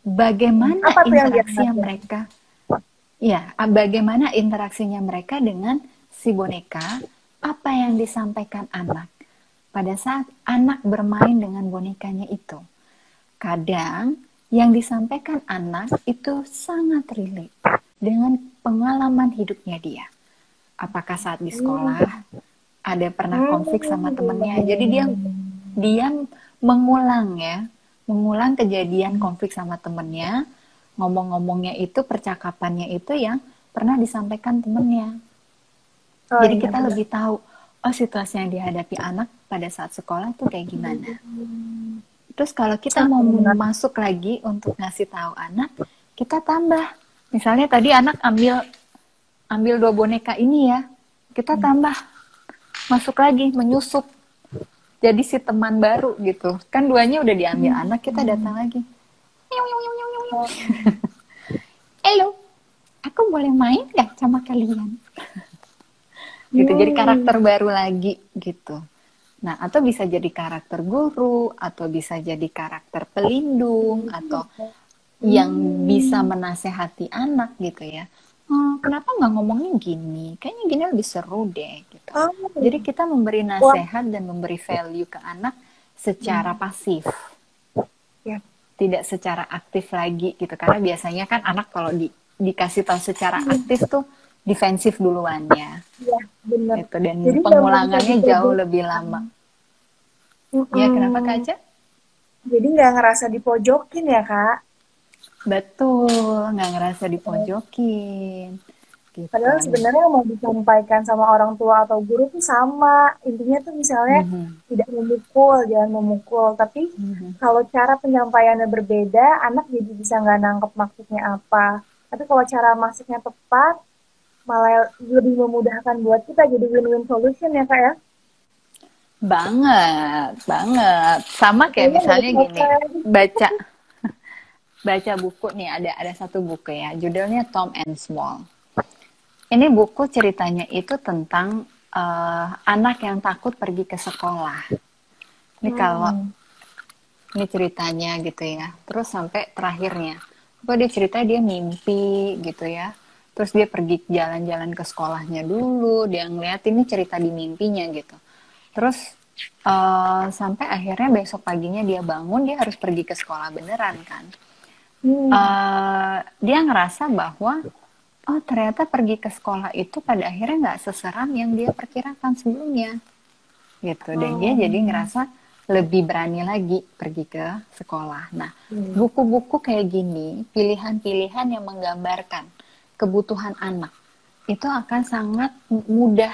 bagaimana Apa tuh yang dia interaksi yang maksud? mereka, ya, bagaimana interaksinya mereka dengan si boneka, apa yang disampaikan anak pada saat anak bermain dengan bonekanya itu. Kadang yang disampaikan anak itu sangat relate dengan pengalaman hidupnya dia. Apakah saat di Hmm. sekolah ada pernah konflik sama temennya, jadi dia Hmm. dia mengulang ya, mengulang kejadian konflik sama temennya, ngomong-ngomongnya itu, percakapannya itu yang pernah disampaikan temennya. Oh Jadi iya kita benar. lebih tahu, oh situasi yang dihadapi anak pada saat sekolah tuh kayak gimana. Terus kalau kita Ah, mau benar. masuk lagi untuk ngasih tahu anak, kita tambah. Misalnya tadi anak ambil ambil 2 boneka ini ya, kita tambah masuk lagi menyusup jadi si teman baru gitu kan, 2-nya udah diambil anak, kita datang lagi, halo, aku boleh main gak sama kalian gitu, jadi karakter baru lagi gitu. Nah, atau bisa jadi karakter guru, atau bisa jadi karakter pelindung, atau yang bisa menasehati anak gitu ya. Kenapa nggak ngomongnya gini? Kayaknya gini lebih seru deh gitu. Jadi kita memberi Wah, nasihat dan memberi value ke anak secara hmm, pasif, ya, tidak secara aktif lagi gitu. Karena biasanya kan anak kalau dikasih tahu secara aktif tuh defensif duluan ya. ya, bener. Gitu, dan Jadi nggak merasa pengulangannya jauh lebih dipojokkan. lama. Ya, kenapa Kak Mm-mm. Aca? Jadi nggak ngerasa dipojokin ya, Kak? Betul, nggak ngerasa dipojokin gitu. Padahal Nah, sebenarnya yang mau disampaikan sama orang tua atau guru tuh sama. Intinya tuh misalnya mhm, tidak memukul, jangan memukul. Tapi mhm. kalau cara penyampaiannya berbeda, anak jadi bisa nggak nangkep maksudnya apa. Tapi kalau cara maksudnya tepat, malah lebih memudahkan buat kita jadi win-win solution ya, Kak ya. Banget, banget. Sama kayak Kayaknya nggak misalnya gini, capek. baca baca buku nih, ada satu buku ya, judulnya Tom and Small. Ini buku ceritanya itu tentang anak yang takut pergi ke sekolah. Ini kalau Hmm. ini ceritanya gitu ya. Terus sampai terakhirnya. Apa dia cerita dia mimpi gitu ya. Terus dia pergi jalan-jalan ke sekolahnya dulu, dia ngeliat ini cerita di mimpinya gitu. Terus sampai akhirnya besok paginya dia bangun, dia harus pergi ke sekolah beneran kan. Hmm. Dia ngerasa bahwa oh ternyata pergi ke sekolah itu pada akhirnya nggak seseram yang dia perkirakan sebelumnya gitu, dan dia jadi Hmm. ngerasa lebih berani lagi pergi ke sekolah. Nah, Hmm. buku-buku kayak gini, pilihan-pilihan yang menggambarkan kebutuhan anak, itu akan sangat mudah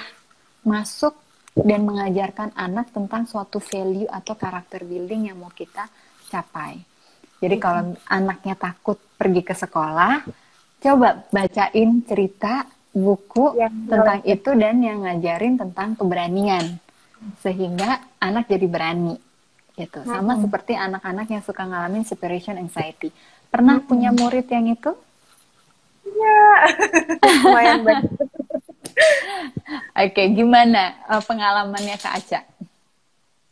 masuk dan mengajarkan anak tentang suatu value atau karakter building yang mau kita capai. Jadi kalau anaknya takut pergi ke sekolah, coba bacain cerita buku Yang tentang relate. itu dan yang ngajarin tentang keberanian, sehingga anak jadi berani gitu. Sama Hmm. seperti anak-anak yang suka ngalamin separation anxiety. Pernah punya Hmm. murid yang itu? Iya, lumayan banyak. Oke, gimana pengalamannya Kak Aca?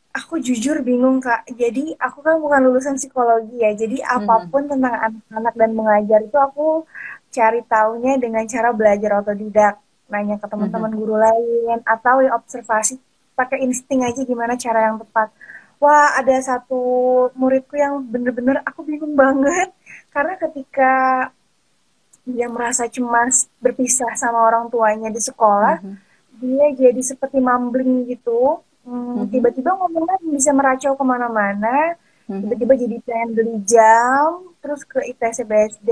Aku jujur bingung, Kak. Jadi, aku kan bukan lulusan psikologi ya. Jadi, Mhm, apapun tentang anak-anak dan mengajar itu aku cari taunya dengan cara belajar otodidak. Nanya ke mhm, teman-teman guru lain, atau ya observasi, pakai insting aja gimana cara yang tepat. Wah, ada satu muridku yang bener-bener aku bingung banget. Karena ketika dia merasa cemas berpisah sama orang tuanya di sekolah, mhm, dia jadi seperti mumbling gitu. mhm, Tiba-tiba ngomongnya bisa meracau kemana-mana, mhm, tiba-tiba jadi pengen beli jam, terus ke ITC BSD,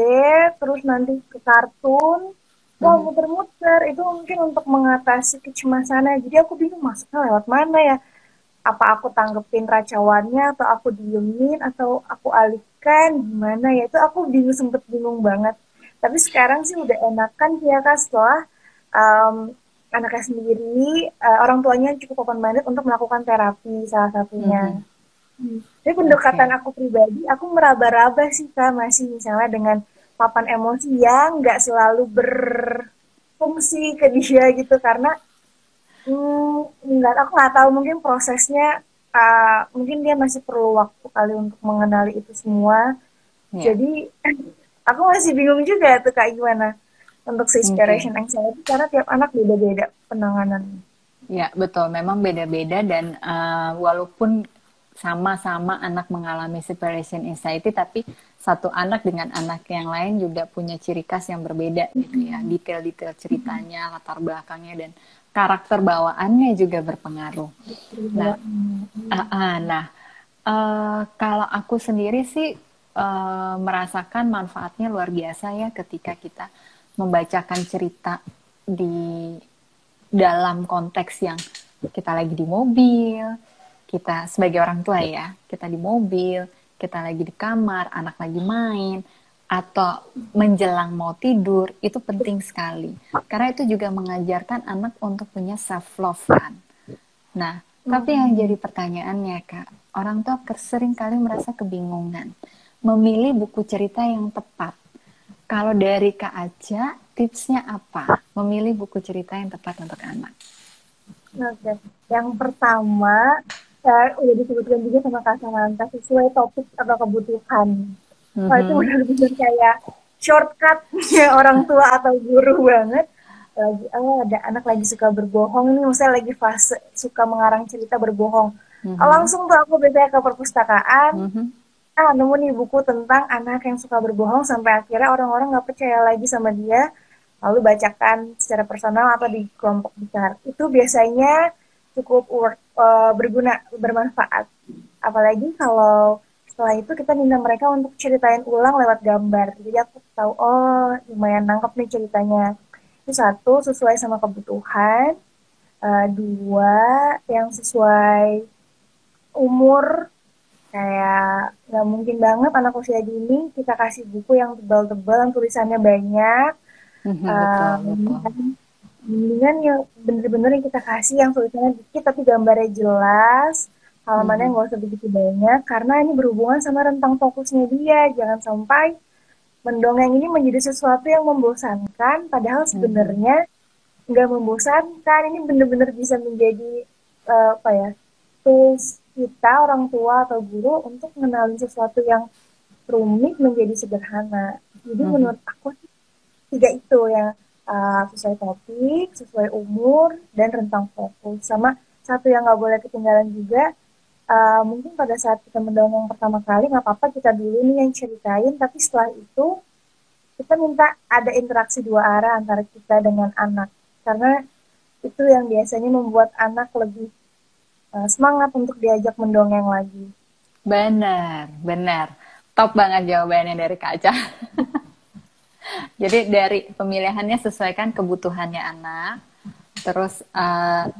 terus nanti ke kartun. Wah, mhm. muter-muter. Itu mungkin untuk mengatasi kecemasannya. Jadi aku bingung masuknya lewat mana ya. Apa aku tanggepin racauannya, atau aku diemin, atau aku alihkan, gimana ya. Itu aku bingung, sempet bingung banget. Tapi sekarang sih udah enakan sih ya Kak, setelah um, anaknya sendiri, orang tuanya cukup open minded untuk melakukan terapi salah satunya. Mhm. Tapi pendekatan Oke. aku pribadi, aku meraba-raba sih Kak, masih misalnya dengan papan emosi yang nggak selalu berfungsi ke dia gitu, karena aku nggak tahu, mungkin prosesnya, mungkin dia masih perlu waktu kali untuk mengenali itu semua. Ya. Jadi aku masih bingung juga tuh Kak gimana untuk si Oke. inspiration anxiety karena tiap anak beda-beda penanganannya. Ya, betul. Memang beda-beda dan walaupun sama-sama anak mengalami separation anxiety, tapi satu anak dengan anak yang lain juga punya ciri khas yang berbeda gitu ya. Detail-detail ceritanya, latar belakangnya, dan karakter bawaannya juga berpengaruh. Nah, nah, kalau aku sendiri sih merasakan manfaatnya luar biasa ya ketika kita membacakan cerita di dalam konteks yang kita lagi di mobil, kita sebagai orang tua ya, kita di mobil, kita lagi di kamar, anak lagi main. atau menjelang mau tidur itu penting sekali. Karena itu juga mengajarkan anak untuk punya self love kan. Nah, tapi yang jadi pertanyaannya Kak, orang tua sering kali merasa kebingungan memilih buku cerita yang tepat. Kalau dari Kak Aca, tipsnya apa? Memilih buku cerita yang tepat untuk anak. Oke. Yang pertama, udah disebutkan juga sama Kak Samantha, sesuai topik atau kebutuhan. Wah, itu Mhm. benar-benar kayak shortcut orang tua atau guru banget. Lagi, ada anak lagi suka berbohong nih, misalnya lagi fase suka mengarang cerita berbohong. Mhm. Langsung tuh aku biasanya ke perpustakaan, Mhm. nemu nih buku tentang anak yang suka berbohong sampai akhirnya orang-orang nggak percaya lagi sama dia, lalu bacakan secara personal atau di kelompok besar. Itu biasanya cukup berguna, bermanfaat. Apalagi kalau setelah itu kita minta mereka untuk ceritain ulang lewat gambar. Jadi aku tahu, oh lumayan nangkep nih ceritanya. Itu satu, sesuai sama kebutuhan. Dua, yang sesuai umur. Kayak nggak mungkin banget anak usia dini kita kasih buku yang tebal-tebal, yang tulisannya banyak. Mhm, betul, betul. Mendingan, mendingan yang bener-bener yang kita kasih yang tulisannya dikit tapi gambarnya jelas, halamannya Mhm. nggak usah begitu banyak, karena ini berhubungan sama rentang fokusnya dia. Jangan sampai mendongeng ini menjadi sesuatu yang membosankan, padahal Mhm. sebenarnya nggak membosankan. Ini bener-bener bisa menjadi apa ya, tools kita orang tua atau guru untuk mengenalin sesuatu yang rumit menjadi sederhana. Jadi Mhm. menurut aku tiga itu ya, sesuai topik, sesuai umur, dan rentang fokus. Sama satu yang nggak boleh ketinggalan juga, mungkin pada saat kita mendongeng pertama kali nggak apa-apa kita dulu nih yang ceritain, tapi setelah itu kita minta ada interaksi dua arah antara kita dengan anak, karena itu yang biasanya membuat anak lebih semangat untuk diajak mendongeng lagi. Benar, benar. Top banget jawabannya dari Kak Aca. Jadi dari pemilihannya sesuaikan kebutuhannya anak, terus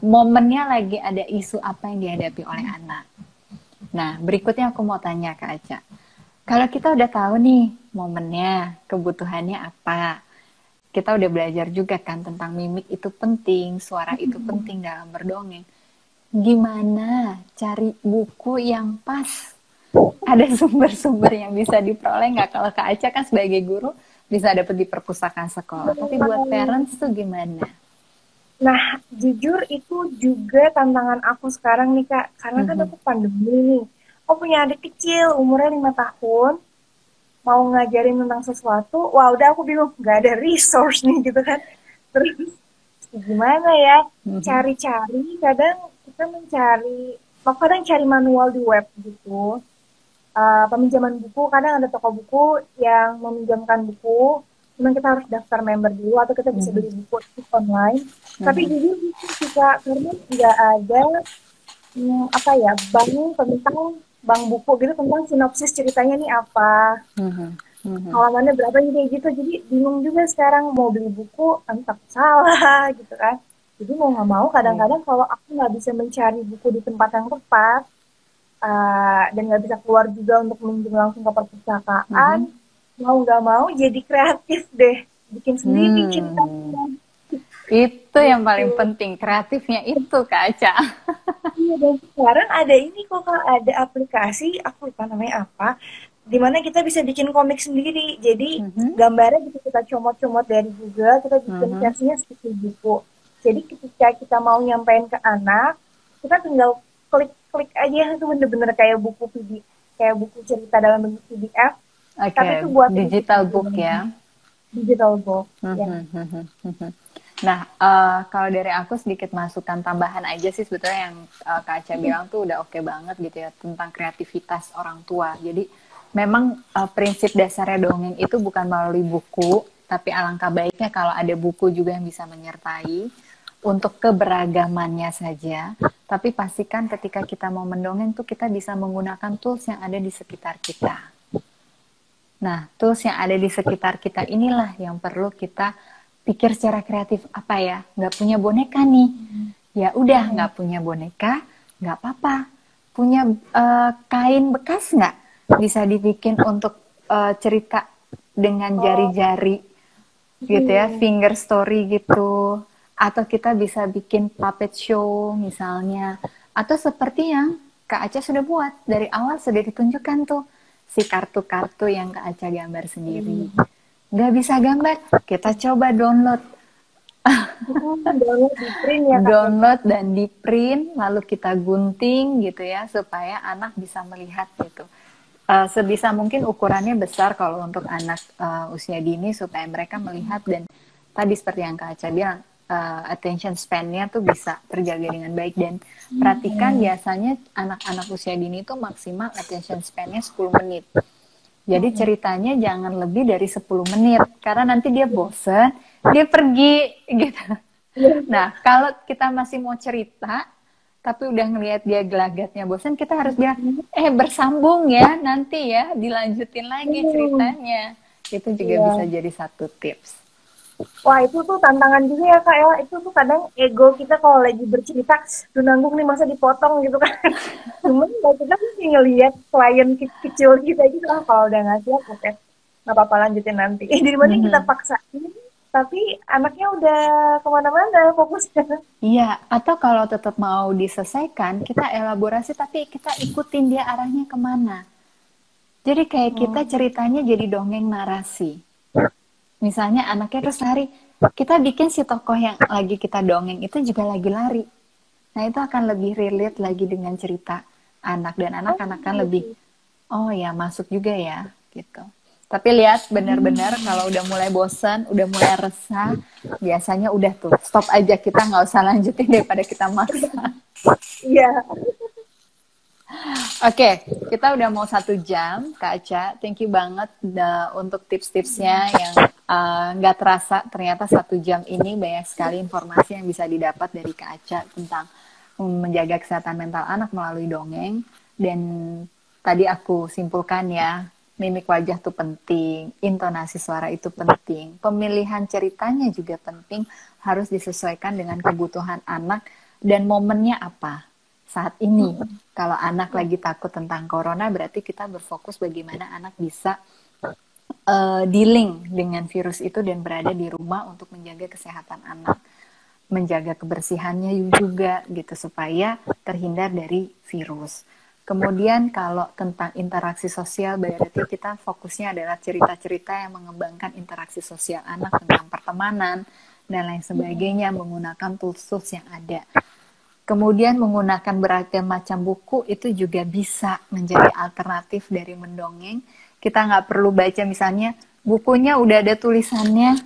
momennya lagi ada isu apa yang dihadapi oleh anak. Nah, berikutnya aku mau tanya Kak Aca. Kalau kita udah tahu nih momennya, kebutuhannya apa, kita udah belajar juga kan tentang mimik itu penting, suara itu penting dalam berdongeng. Gimana cari buku yang pas? Ada sumber-sumber yang bisa diperoleh nggak? Kalau Kak Aca kan sebagai guru bisa dapet di perpustakaan sekolah. Tapi buat parents tuh gimana? Nah, jujur itu juga tantangan aku sekarang nih Kak, karena kan Mhm. aku pandemi nih. Aku punya adik kecil, umurnya 5 tahun, mau ngajarin tentang sesuatu, wah udah aku bingung, nggak ada resource nih gitu kan. Terus gimana ya, Mhm. cari-cari, kadang kita mencari, kadang cari manual di web gitu, peminjaman buku, kadang ada toko buku yang meminjamkan buku, cuman kita harus daftar member dulu atau kita bisa Mhm. beli buku online. Tapi Mhm. jujur gitu sih Kak, karena nggak ada apa ya, tentang bank buku gitu tentang sinopsis ceritanya nih apa, Mhm. Mhm. halamannya berapa gitu. Jadi bingung juga sekarang mau beli buku entah salah gitu kan. Jadi mau nggak mau Iya. kadang-kadang kalau aku nggak bisa mencari buku di tempat yang tepat, dan nggak bisa keluar juga untuk minjem langsung ke perpustakaan, Mhm. mau nggak mau jadi kreatif deh, bikin sendiri Hmm. ceritanya Itu yang paling gitu. penting, kreatifnya itu Kak Aca. Iya, dan sekarang ada ini kok Kak, ada aplikasi, aku lupa namanya apa, di mana kita bisa bikin komik sendiri. Jadi Mhm. gambarnya bisa kita comot-comot dari Google, kita bikin Mhm. versinya seperti buku. Jadi ketika kita mau nyampein ke anak, kita tinggal klik-klik aja, itu bener-bener kayak buku PDF, kayak buku cerita dalam bentuk PDF, tapi Oke, itu buat digital book ya. digital book. Ya. Mhm. Mhm. Mhm. Nah, kalau dari aku sedikit masukan tambahan aja sih sebetulnya yang Kak Aca bilang tuh udah oke banget gitu ya tentang kreativitas orang tua. Jadi memang prinsip dasarnya dongeng itu bukan melalui buku, tapi alangkah baiknya kalau ada buku juga yang bisa menyertai untuk keberagamannya saja. Tapi pastikan ketika kita mau mendongeng tuh kita bisa menggunakan tools yang ada di sekitar kita. Nah, tools yang ada di sekitar kita inilah yang perlu kita pikir secara kreatif. Apa ya? Nggak punya boneka nih. Ya udah, Mhm. nggak punya boneka, nggak apa-apa. Punya kain bekas nggak? Bisa dibikin untuk cerita dengan Oh, jari-jari gitu ya, finger story gitu. Atau kita bisa bikin puppet show misalnya. Atau seperti yang Kak Aca sudah buat. Dari awal sudah ditunjukkan tuh si kartu-kartu yang Kak Aca gambar sendiri. Nggak bisa gambar, kita coba download. download di print ya Kak ya. Download dan di print, lalu kita gunting gitu ya, supaya anak bisa melihat gitu. Sebisa mungkin ukurannya besar kalau untuk anak usia dini supaya mereka melihat dan tadi seperti yang Kak Aca bilang attention span-nya tuh bisa terjaga dengan baik dan perhatikan biasanya anak-anak usia dini itu maksimal attention span-nya 10 menit. Jadi ceritanya jangan lebih dari 10 menit karena nanti dia bosen, dia pergi gitu. Nah, kalau kita masih mau cerita tapi udah ngelihat dia gelagatnya bosan, kita harus bilang, bersambung ya, nanti ya, dilanjutin lagi ceritanya. Itu juga bisa Iya. jadi satu tips. Wah itu tuh tantangan juga ya Kak ya. Itu tuh kadang ego kita kalau lagi bercerita, tuh nanggung nih masa dipotong gitu kan. Cuman ya kita mesti ngelihat klien kecil kita gitu, kalau udah nggak siap, oke, nggak apa-apa lanjutin nanti. Jadi mending kita Mhm. paksain, tapi anaknya udah kemana-mana fokusnya. Iya, atau kalau tetap mau diselesaikan, kita elaborasi tapi kita ikutin dia arahnya kemana. Jadi kayak kita Hmm. ceritanya jadi dongeng narasi. Misalnya anaknya terus lari, kita bikin si tokoh yang lagi kita dongeng itu juga lagi lari. Nah, itu akan lebih relate lagi dengan cerita anak dan Oh anak-anak kan lebih, gitu. oh ya masuk juga ya gitu. Tapi lihat benar-benar kalau udah mulai bosan, udah mulai resah, biasanya udah tuh stop aja, kita nggak usah lanjutin daripada kita maksa. Iya. Oke, kita udah mau 1 jam, Kak Aca. Thank you banget untuk tips-tipsnya yang nggak terasa. Ternyata 1 jam ini banyak sekali informasi yang bisa didapat dari Kak Aca tentang menjaga kesehatan mental anak melalui dongeng. Dan tadi aku simpulkan ya, mimik wajah tuh penting, intonasi suara itu penting, pemilihan ceritanya juga penting, harus disesuaikan dengan kebutuhan anak dan momennya apa saat ini. Kalau anak lagi takut tentang corona, berarti kita berfokus bagaimana anak bisa dealing dengan virus itu dan berada di rumah untuk menjaga kesehatan anak, menjaga kebersihannya juga gitu supaya terhindar dari virus. Kemudian kalau tentang interaksi sosial, berarti kita fokusnya adalah cerita-cerita yang mengembangkan interaksi sosial anak tentang pertemanan dan lain sebagainya menggunakan tools-tools yang ada. Kemudian menggunakan beragam macam buku itu juga bisa menjadi alternatif dari mendongeng. Kita nggak perlu baca misalnya bukunya udah ada tulisannya,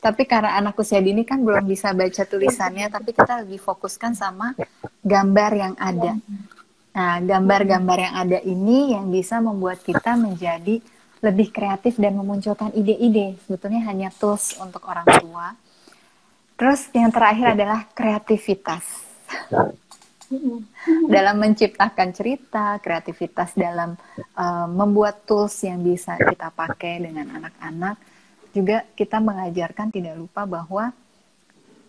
tapi karena anak usia dini kan belum bisa baca tulisannya, tapi kita lebih fokuskan sama gambar yang ada. Nah, gambar-gambar yang ada ini yang bisa membuat kita menjadi lebih kreatif dan memunculkan ide-ide. Sebetulnya hanya tools untuk orang tua. Terus yang terakhir adalah kreativitas dalam menciptakan cerita, kreativitas dalam membuat tools yang bisa kita pakai dengan anak-anak. Juga kita mengajarkan tidak lupa bahwa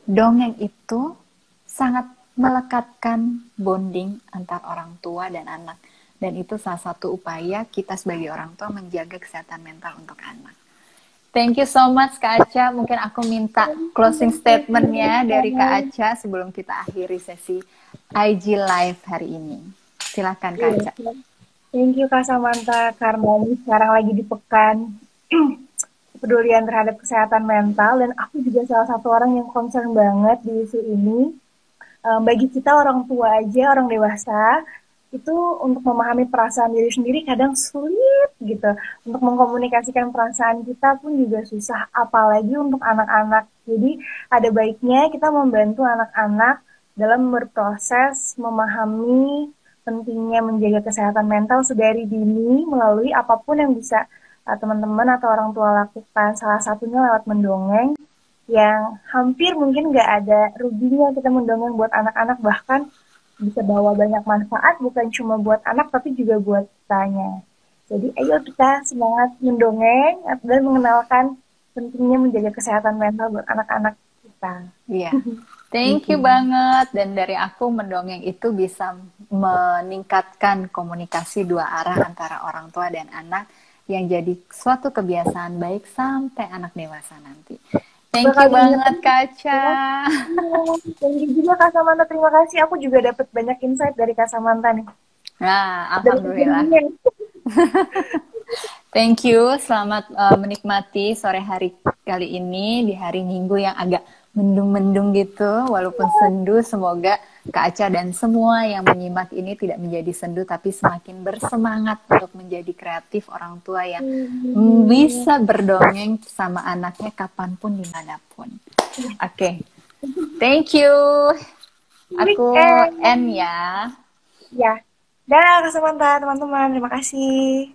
dongeng itu sangat melekatkan bonding antar orang tua dan anak. Dan itu salah satu upaya kita sebagai orang tua menjaga kesehatan mental untuk anak. Thank you so much Kak Aca. Mungkin aku minta closing statement-nya dari Kak Aca sebelum kita akhiri sesi IG Live hari ini. Silakan Kak Aca. Thank you Kak Samantha, karena ini sekarang lagi di pekan kepedulian terhadap kesehatan mental, dan aku juga salah satu orang yang concern banget di isu ini. Bagi kita orang tua aja, orang dewasa, itu untuk memahami perasaan diri sendiri kadang sulit gitu. Untuk mengkomunikasikan perasaan kita pun juga susah, apalagi untuk anak-anak. Jadi ada baiknya kita membantu anak-anak dalam berproses memahami pentingnya menjaga kesehatan mental sedari dini melalui apapun yang bisa teman-teman atau orang tua lakukan. Salah satunya lewat mendongeng, yang hampir mungkin nggak ada ruginya kita mendongeng buat anak-anak, bahkan bisa bawa banyak manfaat bukan cuma buat anak tapi juga buat kitanya. Jadi ayo kita semangat mendongeng dan mengenalkan pentingnya menjaga kesehatan mental buat anak-anak kita. Iya. Thank Gitu. you banget. Dan dari aku mendongeng itu bisa meningkatkan komunikasi dua arah antara orang tua dan anak yang jadi suatu kebiasaan baik sampai anak dewasa nanti. Thank Bakal you banget diingetin Kaca. ya. Iya. Dan juga Kak Samantha, terima kasih. Aku juga dapat banyak insight dari Kak Samantha nih. Nah, Dari alhamdulillah. sejadinya. Thank you. Selamat menikmati sore hari kali ini di hari Minggu yang agak mendung-mendung gitu, walaupun sendu. Semoga Kak Aca dan semua yang menyimak ini tidak menjadi sendu, tapi semakin bersemangat untuk menjadi kreatif orang tua yang bisa berdongeng sama anaknya kapanpun, dimanapun. Oke, thank you. Aku end Weekend. ya. Ya. Dah Kak Samantha, teman-teman. Terima kasih.